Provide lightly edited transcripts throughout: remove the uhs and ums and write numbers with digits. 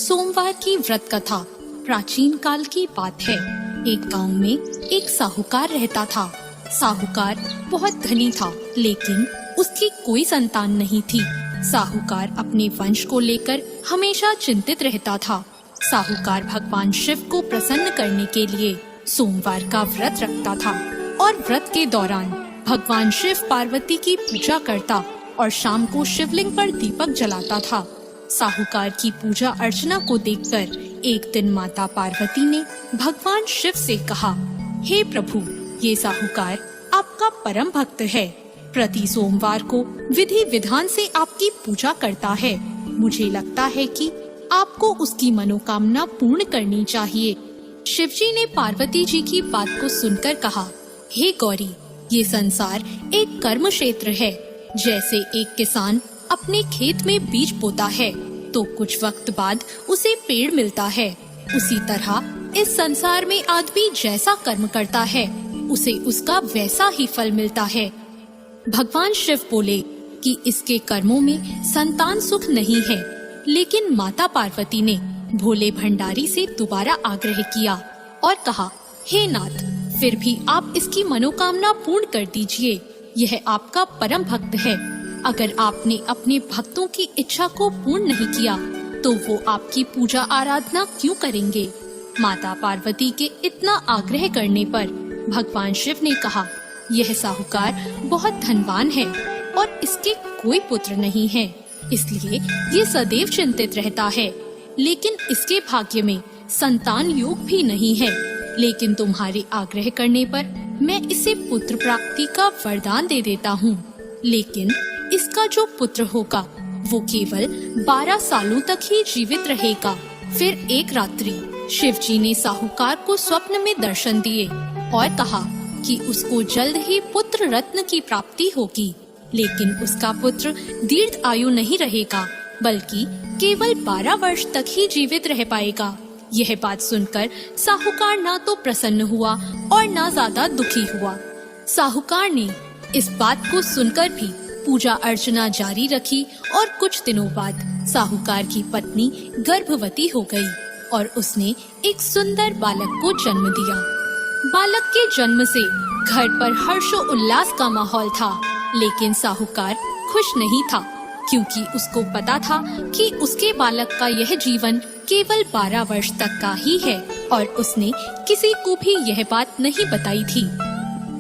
सोमवार की व्रत कथा प्राचीन काल की बात है। एक गांव में एक साहूकार रहता था। साहूकार बहुत धनी था, लेकिन उसकी कोई संतान नहीं थी। साहूकार अपने वंश को लेकर हमेशा चिंतित रहता था। साहूकार भगवान शिव को प्रसन्न करने के लिए सोमवार का व्रत रखता था और व्रत के दौरान भगवान शिव पार्वती की पूजा करता और शाम को शिवलिंग पर दीपक जलाता था। साहूकार की पूजा अर्चना को देखकर एक दिन माता पार्वती ने भगवान शिव से कहा, हे प्रभु, ये साहूकार आपका परम भक्त है। प्रति सोमवार को विधि विधान से आपकी पूजा करता है। मुझे लगता है कि आपको उसकी मनोकामना पूर्ण करनी चाहिए। शिवजी ने पार्वती जी की बात को सुनकर कहा, हे गौरी, ये संसार एक कर्म क्षेत्र है। जैसे एक किसान अपने खेत में बीज बोता है तो कुछ वक्त बाद उसे पेड़ मिलता है, उसी तरह इस संसार में आदमी जैसा कर्म करता है उसे उसका वैसा ही फल मिलता है। भगवान शिव बोले कि इसके कर्मों में संतान सुख नहीं है, लेकिन माता पार्वती ने भोले भंडारी से दोबारा आग्रह किया और कहा, हे नाथ, फिर भी आप इसकी मनोकामना पूर्ण कर दीजिए। यह आपका परम भक्त है। अगर आपने अपने भक्तों की इच्छा को पूर्ण नहीं किया तो वो आपकी पूजा आराधना क्यों करेंगे। माता पार्वती के इतना आग्रह करने पर भगवान शिव ने कहा, यह साहूकार बहुत धनवान है और इसके कोई पुत्र नहीं है, इसलिए ये सदैव चिंतित रहता है। लेकिन इसके भाग्य में संतान योग भी नहीं है। लेकिन तुम्हारे आग्रह करने पर मैं इसे पुत्र प्राप्ति का वरदान दे देता हूँ। लेकिन इसका जो पुत्र होगा वो केवल 12 सालों तक ही जीवित रहेगा। फिर एक रात्रि शिवजी ने साहूकार को स्वप्न में दर्शन दिए और कहा कि उसको जल्द ही पुत्र रत्न की प्राप्ति होगी, लेकिन उसका पुत्र दीर्घ आयु नहीं रहेगा, बल्कि केवल 12 वर्ष तक ही जीवित रह पाएगा। यह बात सुनकर साहूकार ना तो प्रसन्न हुआ और ना ज्यादा दुखी हुआ। साहूकार ने इस बात को सुनकर भी पूजा अर्चना जारी रखी और कुछ दिनों बाद साहूकार की पत्नी गर्भवती हो गई और उसने एक सुंदर बालक को जन्म दिया। बालक के जन्म से घर पर हर्षो उल्लास का माहौल था, लेकिन साहूकार खुश नहीं था, क्योंकि उसको पता था कि उसके बालक का यह जीवन केवल 12 वर्ष तक का ही है और उसने किसी को भी यह बात नहीं बताई थी।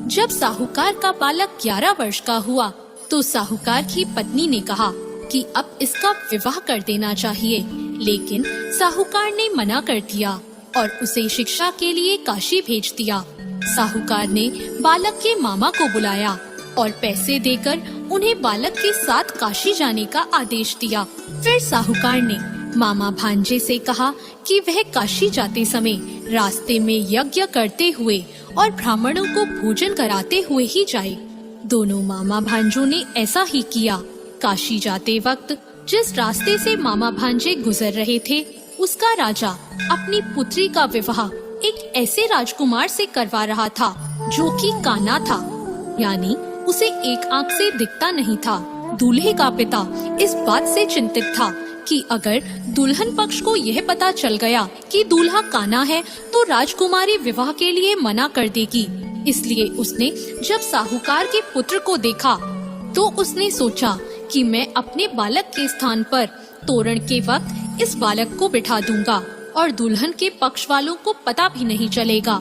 जब साहूकार का बालक 11 वर्ष का हुआ तो साहूकार की पत्नी ने कहा कि अब इसका विवाह कर देना चाहिए, लेकिन साहूकार ने मना कर दिया और उसे शिक्षा के लिए काशी भेज दिया। साहूकार ने बालक के मामा को बुलाया और पैसे देकर उन्हें बालक के साथ काशी जाने का आदेश दिया। फिर साहूकार ने मामा भांजे से कहा कि वह काशी जाते समय रास्ते में यज्ञ करते हुए और ब्राह्मणों को भोजन कराते हुए ही जाए। दोनों मामा भांजों ने ऐसा ही किया। काशी जाते वक्त जिस रास्ते से मामा भांजे गुजर रहे थे, उसका राजा अपनी पुत्री का विवाह एक ऐसे राजकुमार से करवा रहा था जो कि काना था, यानी उसे एक आंख से दिखता नहीं था। दूल्हे का पिता इस बात से चिंतित था कि अगर दुल्हन पक्ष को यह पता चल गया कि दूल्हा काना है तो राजकुमारी विवाह के लिए मना कर देगी। इसलिए उसने जब साहूकार के पुत्र को देखा तो उसने सोचा कि मैं अपने बालक के स्थान पर तोरण के वक्त इस बालक को बिठा दूंगा और दुल्हन के पक्ष वालों को पता भी नहीं चलेगा।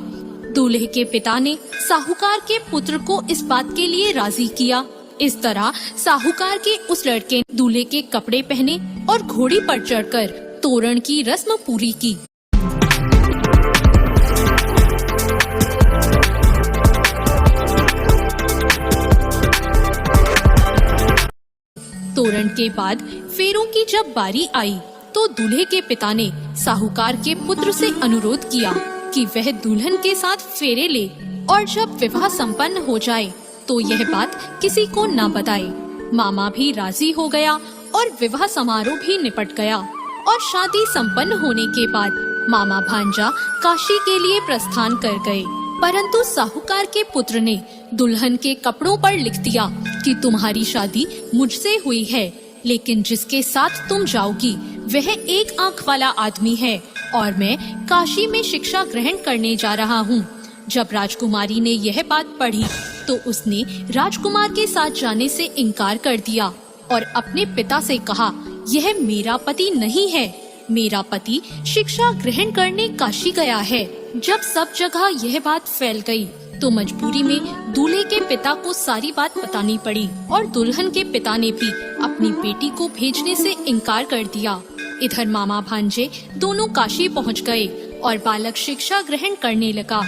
दूल्हे के पिता ने साहूकार के पुत्र को इस बात के लिए राजी किया। इस तरह साहूकार के उस लड़के ने दूल्हे के कपड़े पहने और घोड़ी पर चढ़कर तोरण की रस्म पूरी की। तोरण के बाद फेरों की जब बारी आई तो दूल्हे के पिता ने साहूकार के पुत्र से अनुरोध किया कि वह दुल्हन के साथ फेरे ले और जब विवाह संपन्न हो जाए तो यह बात किसी को न बताए। मामा भी राजी हो गया और विवाह समारोह भी निपट गया और शादी संपन्न होने के बाद मामा भांजा काशी के लिए प्रस्थान कर गए। परंतु साहूकार के पुत्र ने दुल्हन के कपड़ों पर लिख दिया कि तुम्हारी शादी मुझसे हुई है, लेकिन जिसके साथ तुम जाओगी वह एक आंख वाला आदमी है और मैं काशी में शिक्षा ग्रहण करने जा रहा हूँ। जब राजकुमारी ने यह बात पढ़ी तो उसने राजकुमार के साथ जाने से इनकार कर दिया और अपने पिता से कहा, यह मेरा पति नहीं है, मेरा पति शिक्षा ग्रहण करने काशी गया है। जब सब जगह यह बात फैल गई तो मजबूरी में दूल्हे के पिता को सारी बात बतानी पड़ी और दुल्हन के पिता ने भी अपनी बेटी को भेजने से इनकार कर दिया। इधर मामा भांजे दोनों काशी पहुंच गए और बालक शिक्षा ग्रहण करने लगा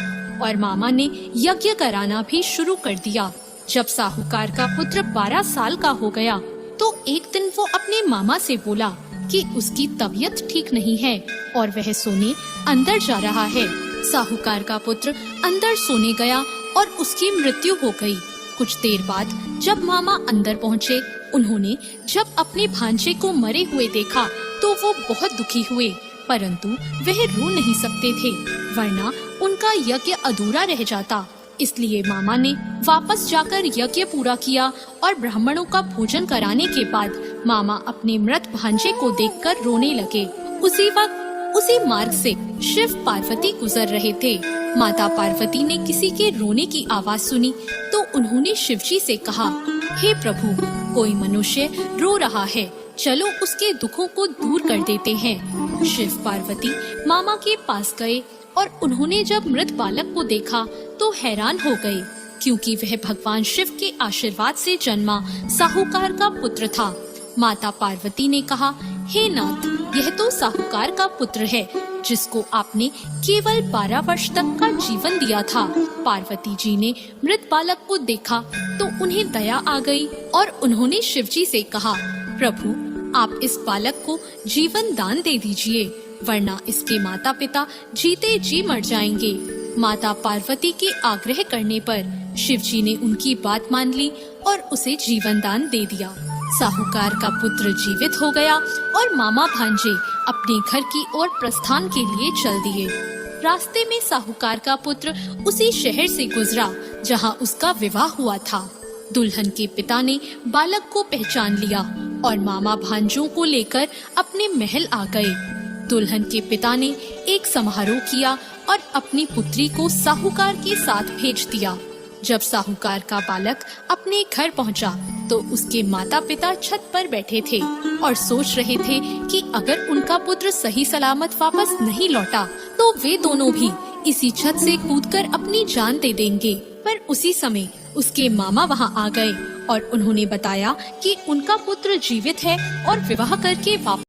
और मामा ने यज्ञ कराना भी शुरू कर दिया। जब साहूकार का पुत्र 12 साल का हो गया तो एक दिन वो अपने मामा से बोला कि उसकी तबीयत ठीक नहीं है और वह सोने अंदर जा रहा है। साहूकार का पुत्र अंदर सोने गया और उसकी मृत्यु हो गई। कुछ देर बाद जब मामा अंदर पहुँचे, उन्होंने जब अपने भांजे को मरे हुए देखा तो वो बहुत दुखी हुए, परंतु वह रो नहीं सकते थे वरना उनका यज्ञ अधूरा रह जाता। इसलिए मामा ने वापस जाकर यज्ञ पूरा किया और ब्राह्मणों का भोजन कराने के बाद मामा अपने मृत भांजे को देखकर रोने लगे। उसी वक्त उसी मार्ग से शिव पार्वती गुजर रहे थे। माता पार्वती ने किसी के रोने की आवाज सुनी तो उन्होंने शिवजी से कहा, हे प्रभु, कोई मनुष्य रो रहा है, चलो उसके दुखों को दूर कर देते हैं। शिव पार्वती मामा के पास गए और उन्होंने जब मृत बालक को देखा तो हैरान हो गए, क्योंकि वह भगवान शिव के आशीर्वाद से जन्मा साहूकार का पुत्र था। माता पार्वती ने कहा, हे नाथ, यह तो साहूकार का पुत्र है जिसको आपने केवल 12 वर्ष तक का जीवन दिया था। पार्वती जी ने मृत बालक को देखा तो उन्हें दया आ गई और उन्होंने शिवजी से कहा, प्रभु, आप इस बालक को जीवन दान दे दीजिए, वरना इसके माता पिता जीते जी मर जाएंगे। माता पार्वती के आग्रह करने पर शिवजी ने उनकी बात मान ली और उसे जीवन दान दे दिया। साहूकार का पुत्र जीवित हो गया और मामा भांजे अपने घर की ओर प्रस्थान के लिए चल दिए। रास्ते में साहूकार का पुत्र उसी शहर से गुजरा जहां उसका विवाह हुआ था। दुल्हन के पिता ने बालक को पहचान लिया और मामा भांजों को लेकर अपने महल आ गए। दुल्हन के पिता ने एक समारोह किया और अपनी पुत्री को साहूकार के साथ भेज दिया। जब साहूकार का बालक अपने घर पहुंचा तो उसके माता पिता छत पर बैठे थे और सोच रहे थे कि अगर उनका पुत्र सही सलामत वापस नहीं लौटा तो वे दोनों भी इसी छत से कूदकर अपनी जान दे देंगे। पर उसी समय उसके मामा वहां आ गए और उन्होंने बताया कि उनका पुत्र जीवित है और विवाह करके वापस